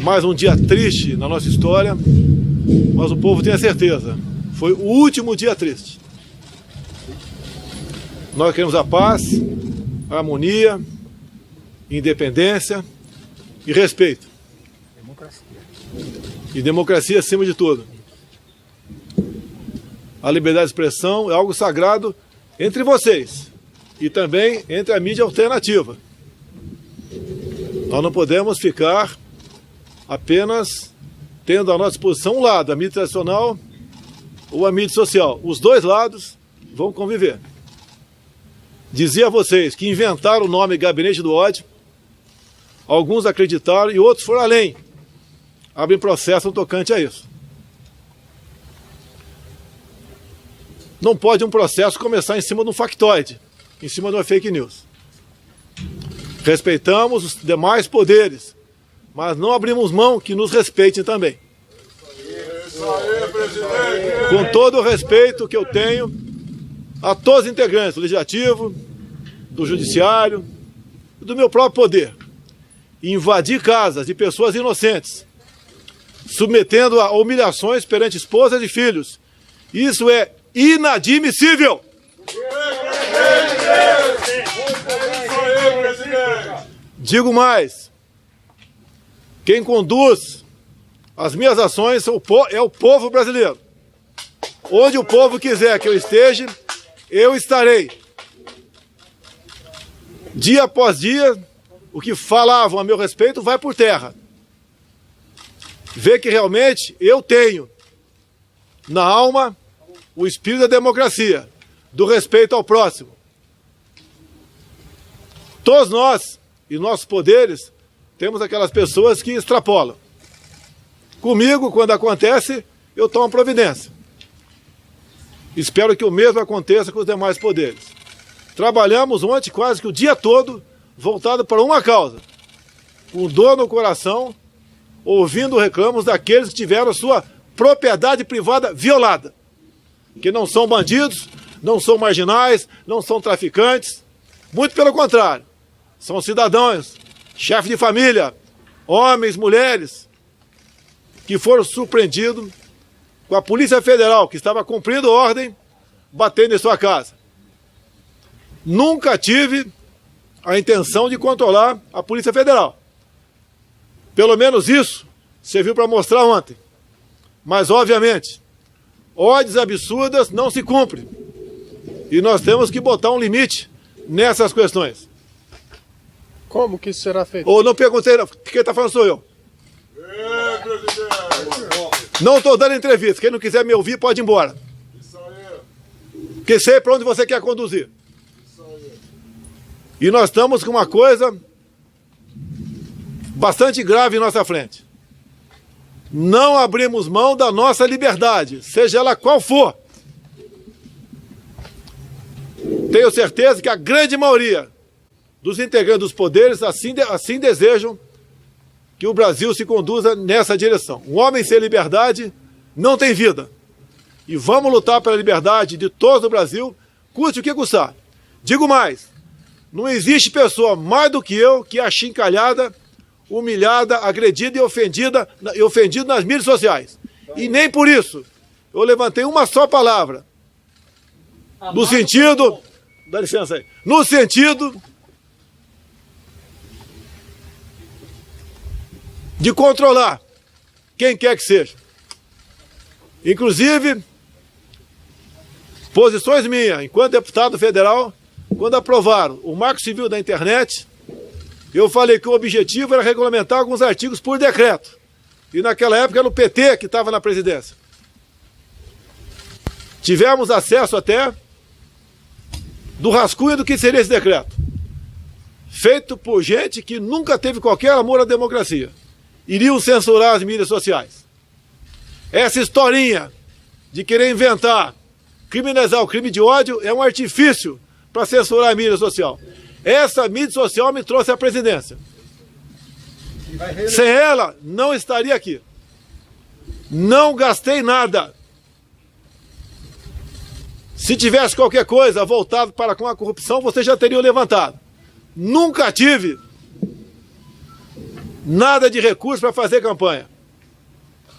mais um dia triste na nossa história, mas o povo tem a certeza, foi o último dia triste. Nós queremos a paz, a harmonia, independência e respeito. E democracia acima de tudo. A liberdade de expressão é algo sagrado entre vocês e também entre a mídia alternativa. Nós não podemos ficar apenas tendo à nossa disposição um lado, a mídia tradicional ou a mídia social. Os dois lados vão conviver. Dizia a vocês que inventaram o nome Gabinete do Ódio, alguns acreditaram e outros foram além. Abrem processo no tocante a isso. Não pode um processo começar em cima de um factoide, em cima de uma fake news. Respeitamos os demais poderes, mas não abrimos mão que nos respeitem também. Isso aí, presidente! Com todo o respeito que eu tenho a todos os integrantes do Legislativo, do Judiciário e do meu próprio poder. Invadir casas de pessoas inocentes, submetendo a humilhações perante esposas e filhos. Isso é inadmissível! Digo mais, quem conduz as minhas ações é o povo brasileiro. Onde o povo quiser que eu esteja, eu estarei. Dia após dia, o que falavam a meu respeito vai por terra. Vê que realmente eu tenho na alma o espírito da democracia, do respeito ao próximo. Todos nós e nossos poderes temos aquelas pessoas que extrapolam. Comigo, quando acontece, eu tomo providência. Espero que o mesmo aconteça com os demais poderes. Trabalhamos ontem quase que o dia todo voltado para uma causa, com dor no coração, ouvindo reclamos daqueles que tiveram sua propriedade privada violada, que não são bandidos, não são marginais, não são traficantes, muito pelo contrário, são cidadãos, chefes de família, homens, mulheres, que foram surpreendidos com a Polícia Federal, que estava cumprindo ordem, batendo em sua casa. Nunca tive a intenção de controlar a Polícia Federal. Pelo menos isso serviu para mostrar ontem. Mas, obviamente, ordens absurdas não se cumprem. E nós temos que botar um limite nessas questões. Como que isso será feito? Ou não perguntei, não. Quem está falando sou eu. Não estou dando entrevista. Quem não quiser me ouvir pode ir embora. Isso aí. Porque sei para onde você quer conduzir. Isso aí. E nós estamos com uma coisa bastante grave em nossa frente. Não abrimos mão da nossa liberdade, seja ela qual for. Tenho certeza que a grande maioria dos integrantes dos poderes assim desejam que o Brasil se conduza nessa direção. Um homem sem liberdade não tem vida. E vamos lutar pela liberdade de todos no Brasil, custe o que custar. Digo mais, não existe pessoa mais do que eu que é achincalhada, humilhada, agredida e ofendida nas mídias sociais. E nem por isso eu levantei uma só palavra. No sentido... Dá licença aí. No sentido de controlar quem quer que seja. Inclusive, posições minhas, enquanto deputado federal, quando aprovaram o Marco Civil da Internet, eu falei que o objetivo era regulamentar alguns artigos por decreto. E naquela época era o PT que estava na presidência. Tivemos acesso até do rascunho do que seria esse decreto. Feito por gente que nunca teve qualquer amor à democracia. Iriam censurar as mídias sociais. Essa historinha de querer inventar, criminalizar o crime de ódio é um artifício para censurar a mídia social. Essa mídia social me trouxe à presidência. Sem ela, não estaria aqui. Não gastei nada. Se tivesse qualquer coisa voltado para com a corrupção, vocês já teriam levantado. Nunca tive Nada de recurso para fazer campanha.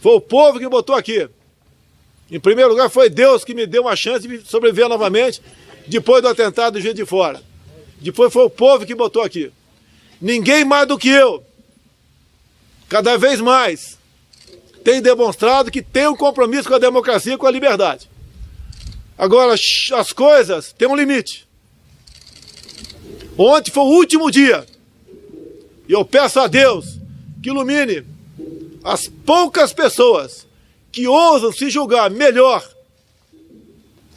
Foi o povo que botou aqui. Em primeiro lugar, foi Deus que me deu uma chance de sobreviver novamente depois do atentado do Juiz de Fora. Depois foi o povo que botou aqui. Ninguém mais do que eu, cada vez mais, tem demonstrado que tem um compromisso com a democracia e com a liberdade. Agora, as coisas têm um limite. Ontem foi o último dia. E eu peço a Deus que ilumine as poucas pessoas que ousam se julgar melhor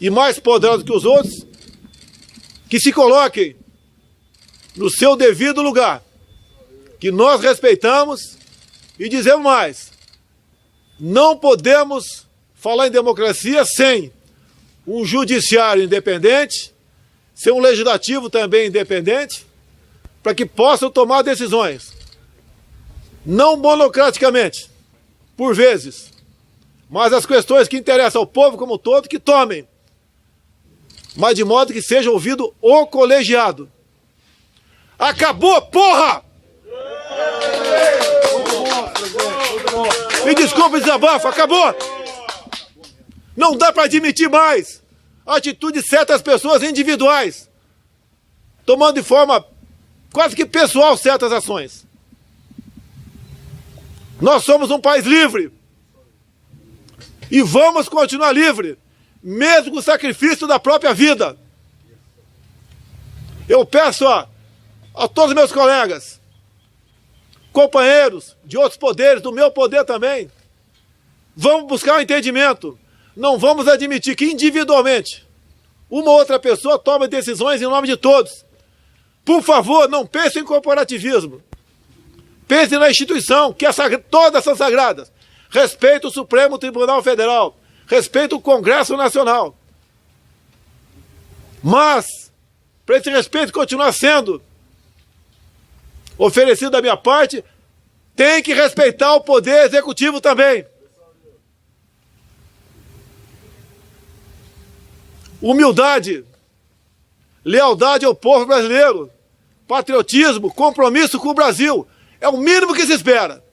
e mais poderosos que os outros, que se coloquem no seu devido lugar, que nós respeitamos e dizemos mais. Não podemos falar em democracia sem um judiciário independente, sem um legislativo também independente, para que possam tomar decisões, não monocraticamente, por vezes, mas as questões que interessam ao povo como um todo, que tomem, mas de modo que seja ouvido o colegiado. Acabou, porra! Me desculpe o desabafo, acabou! Não dá para admitir mais a atitude de certas pessoas individuais, tomando de forma quase que pessoal certas ações. Nós somos um país livre e vamos continuar livre, mesmo com o sacrifício da própria vida. Eu peço a todos os meus colegas, companheiros de outros poderes, do meu poder também, vamos buscar um entendimento. Não vamos admitir que individualmente uma ou outra pessoa tome decisões em nome de todos. Por favor, não pense em corporativismo. Pense na instituição, que todas são sagradas. Respeite o Supremo Tribunal Federal. Respeite o Congresso Nacional. Mas, para esse respeito continuar sendo oferecido da minha parte, tem que respeitar o Poder Executivo também. Humildade, lealdade ao povo brasileiro, patriotismo, compromisso com o Brasil, é o mínimo que se espera.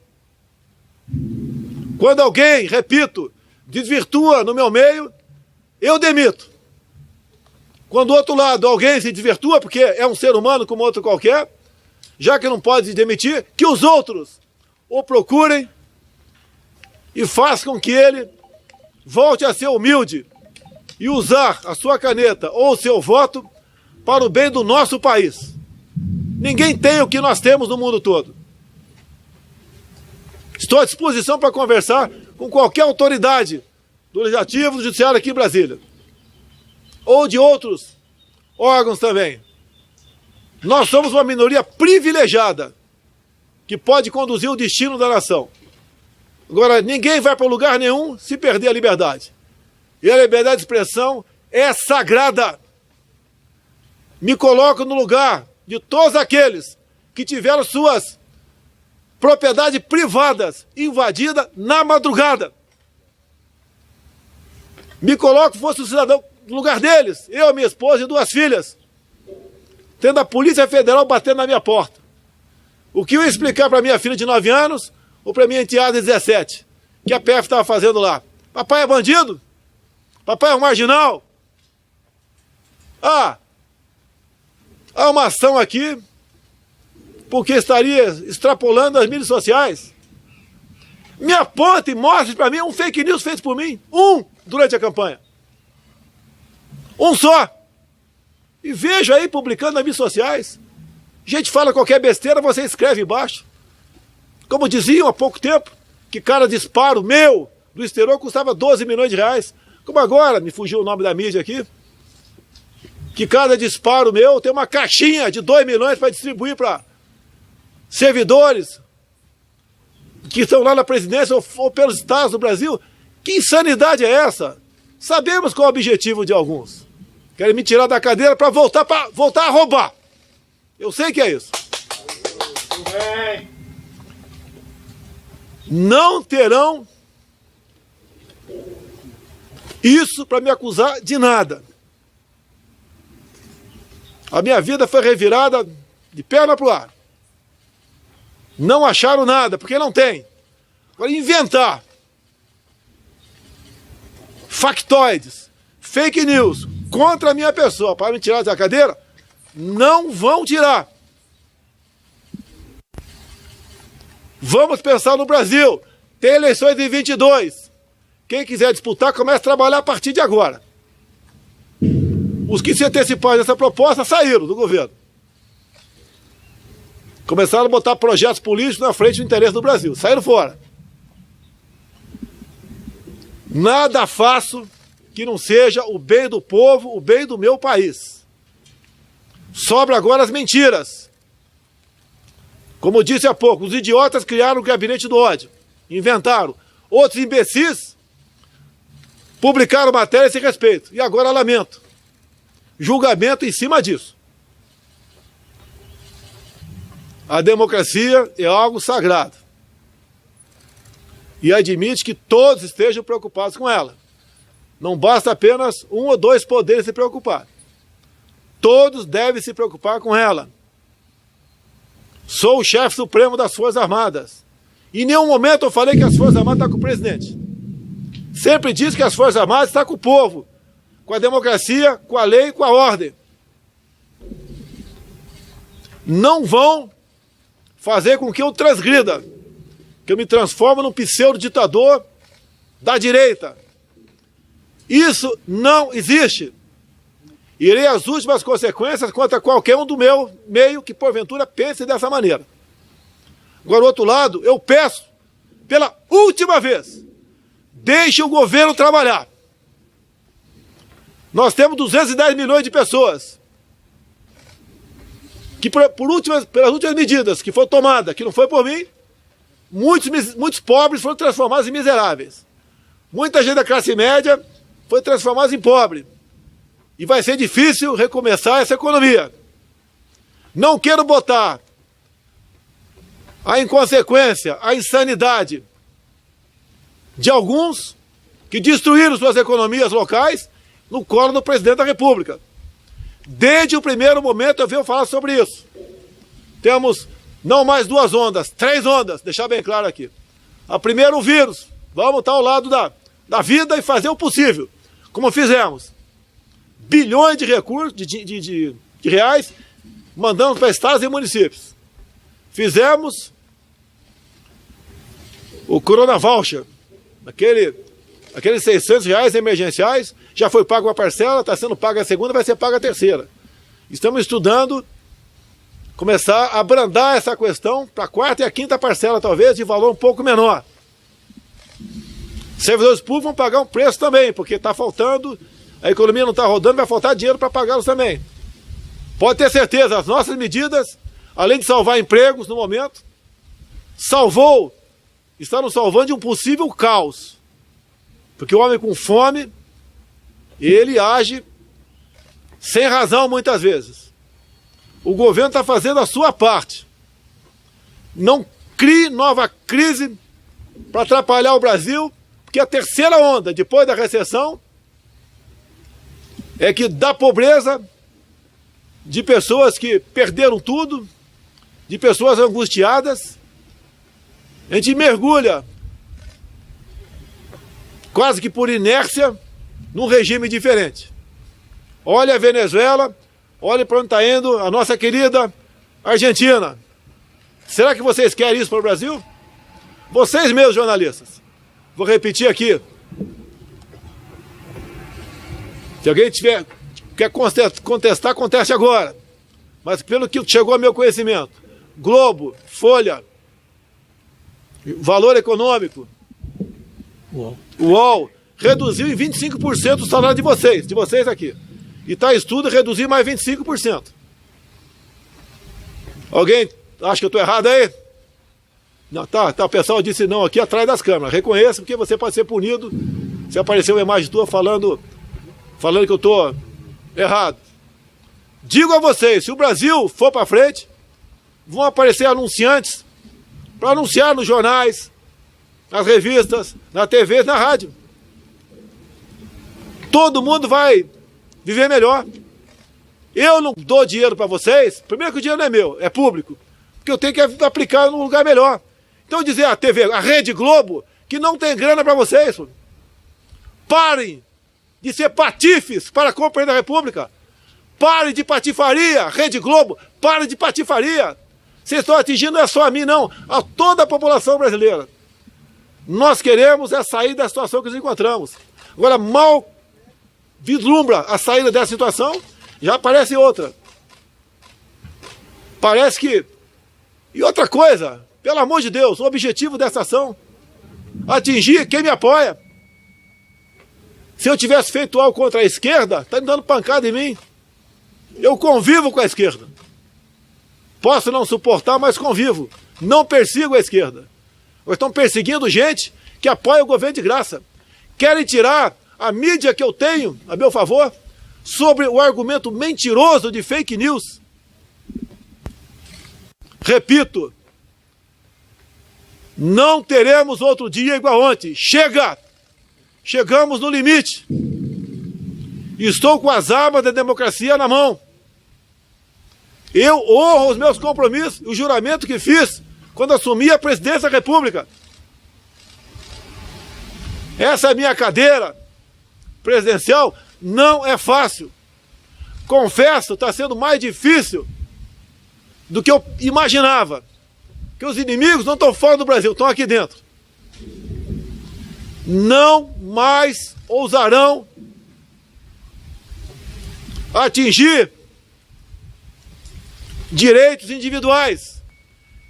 Quando alguém, repito, desvirtua no meu meio, eu demito. Quando do outro lado alguém se desvirtua, porque é um ser humano como outro qualquer, já que não pode demitir, que os outros o procurem e façam com que ele volte a ser humilde e usar a sua caneta ou o seu voto para o bem do nosso país. Ninguém tem o que nós temos no mundo todo. Estou à disposição para conversar com qualquer autoridade do Legislativo, do Judiciário aqui em Brasília, ou de outros órgãos também. Nós somos uma minoria privilegiada que pode conduzir o destino da nação. Agora, ninguém vai para lugar nenhum se perder a liberdade. E a liberdade de expressão é sagrada. Me coloco no lugar de todos aqueles que tiveram suas propriedades privadas invadidas na madrugada. Me coloco, fosse um cidadão, no lugar deles, eu, minha esposa e 2 filhas, tendo a Polícia Federal batendo na minha porta. O que eu ia explicar para minha filha de 9 anos ou para minha enteada de 17, que a PF estava fazendo lá? Papai é bandido? Papai é um marginal? Há uma ação aqui porque estaria extrapolando as mídias sociais. Me aponte e mostre para mim um fake news feito por mim. Durante a campanha. Só. E vejo aí publicando nas mídias sociais. Gente fala qualquer besteira, você escreve embaixo. Como diziam há pouco tempo, que cada disparo meu do exterior custava 12 milhões de reais. Como agora, me fugiu o nome da mídia aqui, que cada disparo meu tem uma caixinha de 2 milhões para distribuir para servidores que estão lá na presidência ou pelos estados do Brasil. Que insanidade é essa? Sabemos qual é o objetivo de alguns. Querem me tirar da cadeira para voltar a roubar. Eu sei que é isso. Não terão isso para me acusar de nada. A minha vida foi revirada de perna para o ar. Não acharam nada, porque não tem. Agora, inventar factoides, fake news contra a minha pessoa para me tirar da cadeira, não vão tirar. Vamos pensar no Brasil. Tem eleições em 22. Quem quiser disputar, começa a trabalhar a partir de agora. Os que se anteciparam dessa proposta saíram do governo. Começaram a botar projetos políticos na frente do interesse do Brasil. Saíram fora. Nada faço que não seja o bem do povo, o bem do meu país. Sobra agora as mentiras. Como eu disse há pouco, os idiotas criaram o gabinete do ódio. Inventaram. Outros imbecis publicaram matéria sem respeito. E agora lamento. Julgamento em cima disso. A democracia é algo sagrado. E admite que todos estejam preocupados com ela. Não basta apenas um ou dois poderes se preocupar. Todos devem se preocupar com ela. Sou o chefe supremo das Forças Armadas. Em nenhum momento eu falei que as Forças Armadas estão com o presidente. Sempre disse que as Forças Armadas estão com o povo, com a democracia, com a lei, com a ordem. Não vão fazer com que eu transgrida, que eu me transforme num pseudo-ditador da direita. Isso não existe. Irei às últimas consequências contra qualquer um do meu meio que porventura pense dessa maneira. Agora, do outro lado, eu peço, pela última vez, deixe o governo trabalhar. Nós temos 210 milhões de pessoas que, pelas últimas medidas que foram tomadas, que não foi por mim, muitos pobres foram transformados em miseráveis. Muita gente da classe média foi transformada em pobre. E vai ser difícil recomeçar essa economia. Não quero botar a inconsequência, a insanidade de alguns que destruíram suas economias locais no colo do presidente da República. Desde o primeiro momento eu venho falar sobre isso. Temos não mais 2 ondas, 3 ondas, deixar bem claro aqui. A primeira, o vírus. Vamos estar ao lado da vida e fazer o possível, como fizemos. Bilhões de recursos, de reais, mandamos para estados e municípios. Fizemos o Corona Voucher, aqueles 600 reais emergenciais, já foi pago uma parcela, está sendo paga a segunda, vai ser paga a terceira. Estamos estudando começar a abrandar essa questão para a 4ª e a 5ª parcela, talvez, de valor um pouco menor. Servidores públicos vão pagar um preço também, porque está faltando. A economia não está rodando, vai faltar dinheiro para pagá-los também. Pode ter certeza, as nossas medidas, além de salvar empregos no momento, está nos salvando de um possível caos. Porque o homem com fome, ele age sem razão muitas vezes. O governo está fazendo a sua parte. Não crie nova crise para atrapalhar o Brasil, porque a terceira onda, depois da recessão, é que da pobreza, de pessoas que perderam tudo, de pessoas angustiadas, a gente mergulha, quase que por inércia, num regime diferente. Olha a Venezuela, olha para onde está indo a nossa querida Argentina. Será que vocês querem isso para o Brasil? Vocês mesmos, jornalistas. Vou repetir aqui. Se alguém quer contestar, conteste agora. Mas pelo que chegou ao meu conhecimento, Globo, Folha, Valor Econômico, UOL, reduziu em 25% o salário de vocês aqui. E está em estudo reduzir mais 25%. Alguém acha que eu estou errado aí? Não, tá, o pessoal disse não aqui atrás das câmeras. Reconheça, porque você pode ser punido se aparecer uma imagem tua falando que eu estou errado. Digo a vocês, se o Brasil for para frente, vão aparecer anunciantes para anunciar nos jornais, nas revistas, na TV, na rádio. Todo mundo vai viver melhor. Eu não dou dinheiro para vocês, primeiro que o dinheiro não é meu, é público. porque eu tenho que aplicar num lugar melhor. Então dizer a TV, a Rede Globo, que não tem grana para vocês. Parem de ser patifes para a Companhia da República. Parem de patifaria, Rede Globo, parem de patifaria. Vocês estão atingindo não é só a mim, não, a toda a população brasileira. Nós queremos é sair da situação que nos encontramos. Agora, mal vislumbra a saída dessa situação, já aparece outra. Parece que... E outra coisa, pelo amor de Deus, o objetivo dessa ação, atingir quem me apoia. Se eu tivesse feito algo contra a esquerda, está me dando pancada em mim. Eu convivo com a esquerda. Posso não suportar, mas convivo. Não persigo a esquerda. Estão perseguindo gente que apoia o governo de graça. Querem tirar a mídia que eu tenho a meu favor sobre o argumento mentiroso de fake news. Repito, não teremos outro dia igual ontem. Chega! Chegamos no limite. Estou com as armas da democracia na mão. Eu honro os meus compromissos, o juramento que fiz quando assumi a presidência da República. Essa minha cadeira presidencial não é fácil. Confesso, está sendo mais difícil do que eu imaginava. Que os inimigos não estão fora do Brasil, estão aqui dentro. Não mais ousarão atingir direitos individuais.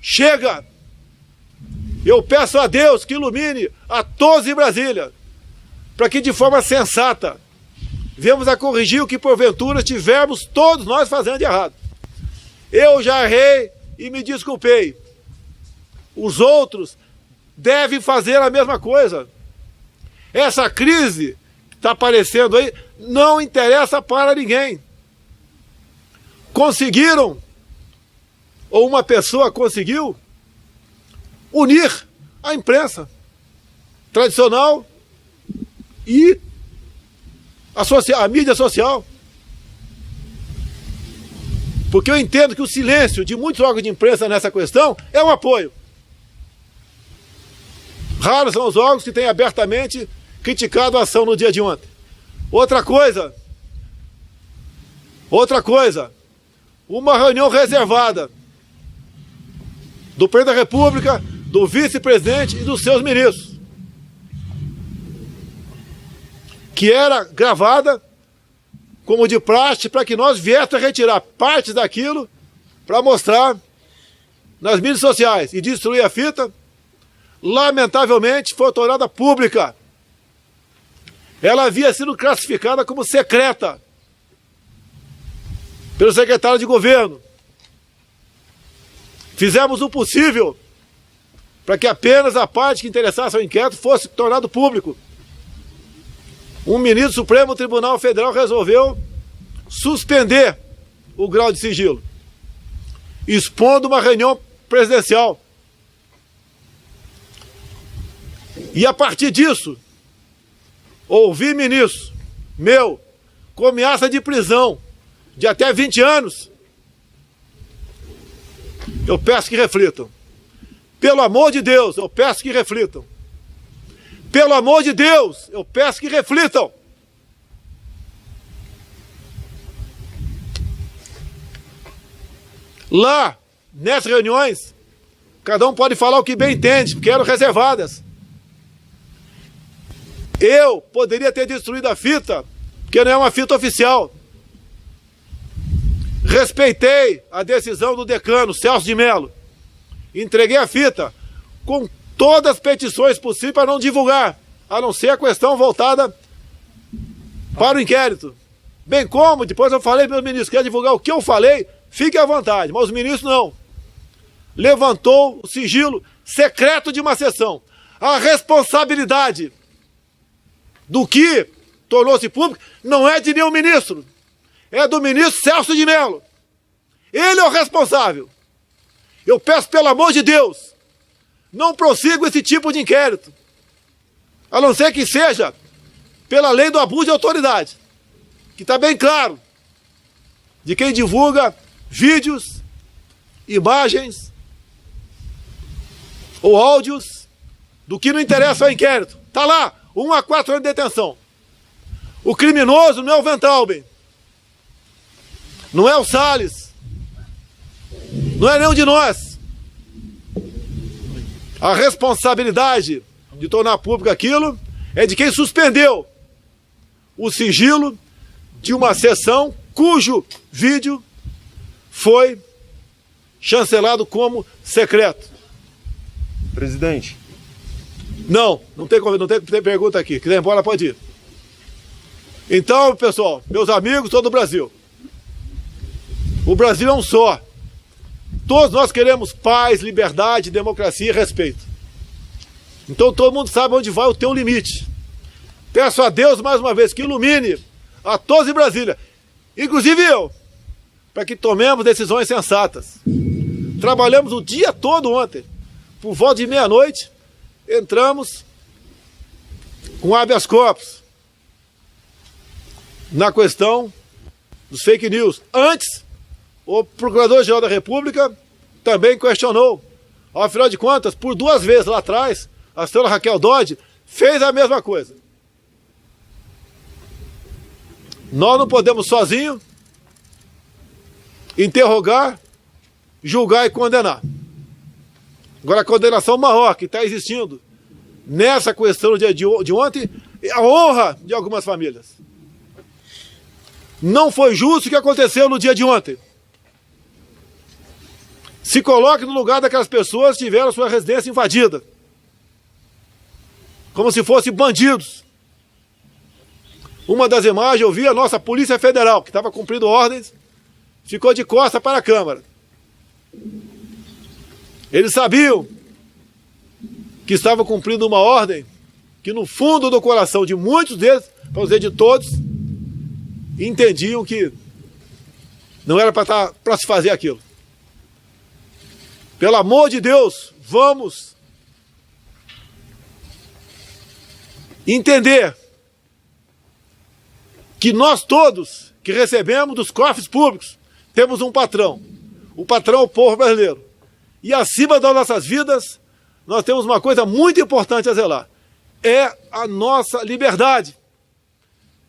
Chega! Eu peço a Deus que ilumine a todos em Brasília, para que de forma sensata venhamos a corrigir o que porventura tivermos todos nós fazendo de errado. Eu já errei e me desculpei. Os outros devem fazer a mesma coisa. Essa crise que está aparecendo aí não interessa para ninguém. Conseguiram, ou uma pessoa conseguiu, unir a imprensa tradicional e a mídia social. Porque eu entendo que o silêncio de muitos órgãos de imprensa nessa questão é um apoio. Raros são os órgãos que têm abertamente criticado a ação no dia de ontem. Outra coisa, uma reunião reservada do presidente da República, do vice-presidente e dos seus ministros, que era gravada como de praxe para que nós viéssemos a retirar partes daquilo para mostrar nas mídias sociais e destruir a fita. Lamentavelmente foi tornada pública. Ela havia sido classificada como secreta pelo secretário de governo. Fizemos o possível para que apenas a parte que interessasse ao inquérito fosse tornado público. Um ministro do Supremo Tribunal Federal resolveu suspender o grau de sigilo, expondo uma reunião presidencial. E a partir disso, ouvi ministro meu com ameaça de prisão de até 20 anos. Eu peço que reflitam. Pelo amor de Deus, eu peço que reflitam. Pelo amor de Deus, eu peço que reflitam. Lá, nessas reuniões, cada um pode falar o que bem entende, porque eram reservadas. Eu poderia ter destruído a fita, porque não é uma fita oficial. Respeitei a decisão do decano, Celso de Mello. Entreguei a fita com todas as petições possíveis para não divulgar, a não ser a questão voltada para o inquérito. Bem como, depois eu falei para os ministros, quer divulgar o que eu falei, fique à vontade, mas os ministros não. Levantou o sigilo secreto de uma sessão. A responsabilidade do que tornou-se público não é de nenhum ministro, é do ministro Celso de Mello. Ele é o responsável. Eu peço, pelo amor de Deus, não prossiga esse tipo de inquérito, a não ser que seja pela lei do abuso de autoridade, que está bem claro, de quem divulga vídeos, imagens ou áudios do que não interessa ao inquérito. Está lá, 1 a 4 anos de detenção. O criminoso não é o Wenthalben, não é o Salles, não é nenhum de nós. A responsabilidade de tornar público aquilo é de quem suspendeu o sigilo de uma sessão cujo vídeo foi chancelado como secreto. Presidente. Não tem pergunta aqui. Quiser ir embora, pode ir. Então, pessoal, meus amigos, todo o Brasil. O Brasil é um só. Todos nós queremos paz, liberdade, democracia e respeito. Então todo mundo sabe onde vai o teu limite. Peço a Deus mais uma vez que ilumine a todos em Brasília, inclusive eu, para que tomemos decisões sensatas. Trabalhamos o dia todo ontem. Por volta de meia-noite, entramos com habeas corpus na questão dos fake news. Antes, o Procurador-Geral da República também questionou. Afinal de contas, por 2 vezes lá atrás, a senhora Raquel Dodge fez a mesma coisa. Nós não podemos sozinhos interrogar, julgar e condenar. Agora, a condenação maior que está existindo nessa questão no dia de ontem é a honra de algumas famílias. Não foi justo o que aconteceu no dia de ontem. Se coloque no lugar daquelas pessoas que tiveram sua residência invadida, como se fossem bandidos. Uma das imagens eu vi a nossa Polícia Federal, que estava cumprindo ordens, ficou de costas para a Câmara. Eles sabiam que estavam cumprindo uma ordem que no fundo do coração de muitos deles, para dizer de todos, entendiam que não era para se fazer aquilo. Pelo amor de Deus, vamos entender que nós todos que recebemos dos cofres públicos temos um patrão. O patrão é o povo brasileiro. E acima das nossas vidas, nós temos uma coisa muito importante a zelar. É a nossa liberdade.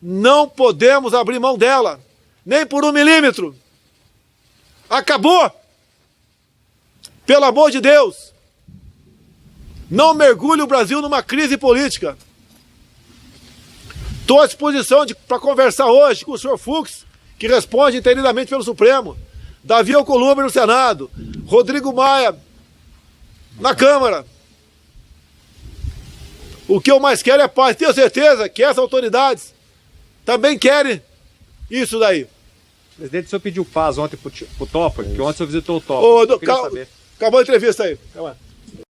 Não podemos abrir mão dela, nem por 1 milímetro. Acabou! Pelo amor de Deus, não mergulhe o Brasil numa crise política. Estou à disposição para conversar hoje com o senhor Fux, que responde inteiramente pelo Supremo, Davi Alcolumbre no Senado, Rodrigo Maia na Câmara. O que eu mais quero é paz. Tenho certeza que essas autoridades também querem isso daí. Presidente, o senhor pediu paz ontem pro Toffoli, que ontem o senhor visitou o Toffoli. Acabou a entrevista aí.